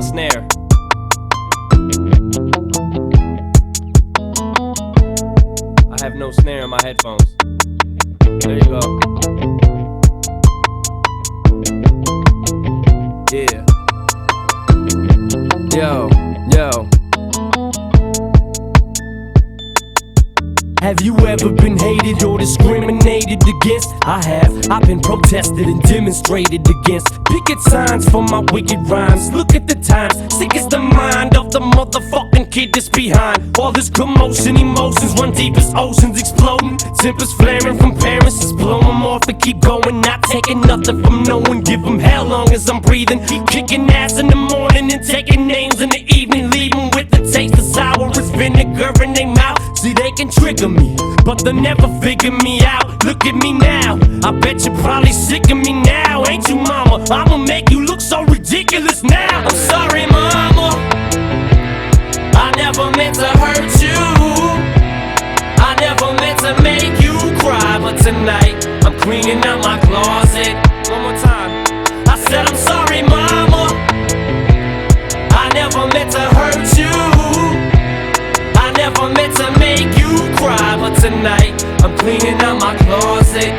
snare. I have no snare in my headphones. There you go. Yeah. Yo. Have you ever been hated or discriminated against? I have. I've been protested and demonstrated against. Picket signs for my wicked rhymes. Look at the times. Sick is the mind of the motherfucking kid that's behind all this commotion. Emotions run deep as oceans exploding. Tempers flaring from parents. Just blow them off and keep going. Not taking nothing from no one. Give them hell long as I'm breathing. Keep kicking ass in the morning and taking names in the evening. Leaving with the taste of sour as vinegar in their mouth. See, they can trigger me, but they'll never figure me out. Look at me now, I bet you're probably sick of me now. Ain't you, mama? I'ma make you look so ridiculous now. I'm sorry, mama, I never meant to hurt you. I never meant to make you cry, but tonight I'm cleaning out my closet. One more time, I said I'm sorry, mama, I never meant to hurt you. I never meant to make you cry, but tonight I'm cleaning out my closet.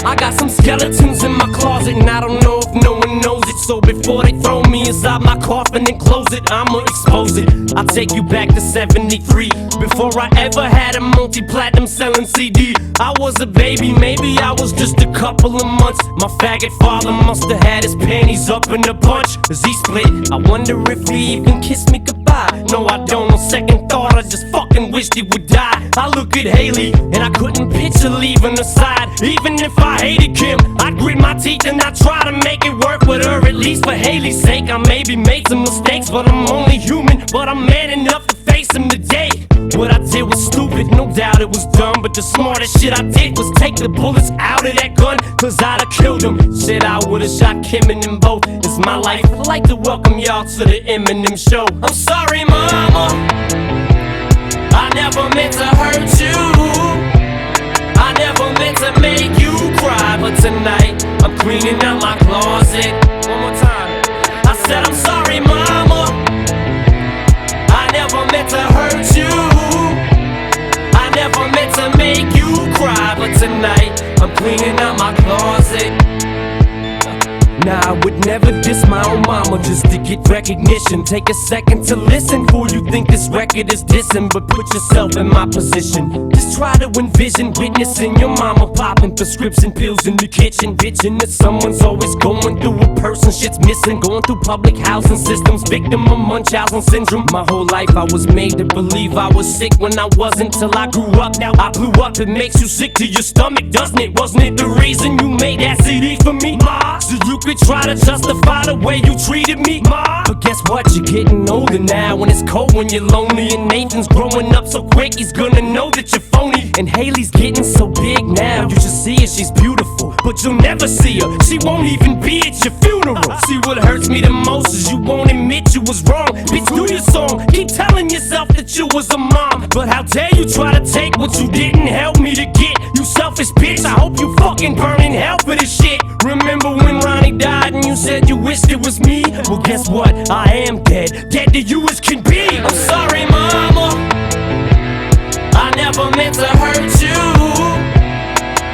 I got some skeletons in my closet, and I don't know if no one knows it. So before they throw me inside my coffin and close it, I'ma expose it. I'll take you back to 73, before I ever had a multi-platinum selling CD. I was a baby, maybe I was just a couple of months. My faggot father must have had his panties up in a bunch, cause he split. I wonder if he even kissed me goodbye. No, I don't. On second thought, I just fucking wished he would die. I look at Haley, and I couldn't picture leaving her side. Even if I hated Kim, I'd grit my teeth and I'd try to make it work with her. At least for Haley's sake, I maybe made some mistakes, but I'm only human. But I'm man enough to face them today. What I did was stupid, no doubt it was dumb, but the smartest shit I did was take the bullets out of that gun, cause I'd have killed him. Shit, I would've shot Kim and them both. It's my life. I'd like to welcome y'all to the Eminem show. I'm sorry, mama, I never meant to hurt you. I never meant to make you cry, but tonight I'm cleaning out my closet. One more time, I said I'm sorry, mama, I never meant to hurt you. I never meant to make you cry, but tonight I'm cleaning out my closet. Nah, I would never diss my own mama just to get recognition. Take a second to listen, fool, you think this record is dissing, but put yourself in my position. Just try to envision witnessing your mama popping prescription pills in the kitchen, bitching that someone's always going through a person shit's missing. Going through public housing systems, victim of Munchausen syndrome. My whole life I was made to believe I was sick when I wasn't, till I grew up. Now I blew up, it makes you sick to your stomach, doesn't it? Wasn't it the reason you made that CD for me, ma? So you could try to justify the way you treated me, ma. But guess what, you're getting older now, and it's cold when you're lonely. And Nathan's growing up so quick, he's gonna know that you're phony. And Haley's getting so big now, you just see her, she's beautiful, but you'll never see her, she won't even be at your funeral. See, what hurts me the most is you won't admit you was wrong. Bitch, do your song, keep telling yourself that you was a mom, but how dare you try to take what you didn't help me to get, you selfish bitch. I hope you fucking burn in hell for this shit. Remember when Ronnie died and you said you wished it was me? Well, guess what? I am dead, dead to you as can be. I'm sorry, mama, I never meant to hurt you.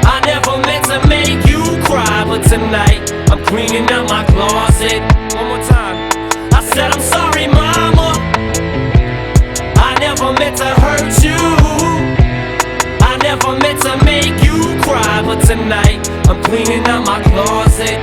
I never meant to make you cry, but tonight I'm cleaning out my closet. One more time, I said I'm sorry, mama, I never meant to hurt you. I never meant to make you cry, but tonight I'm cleaning out my closet.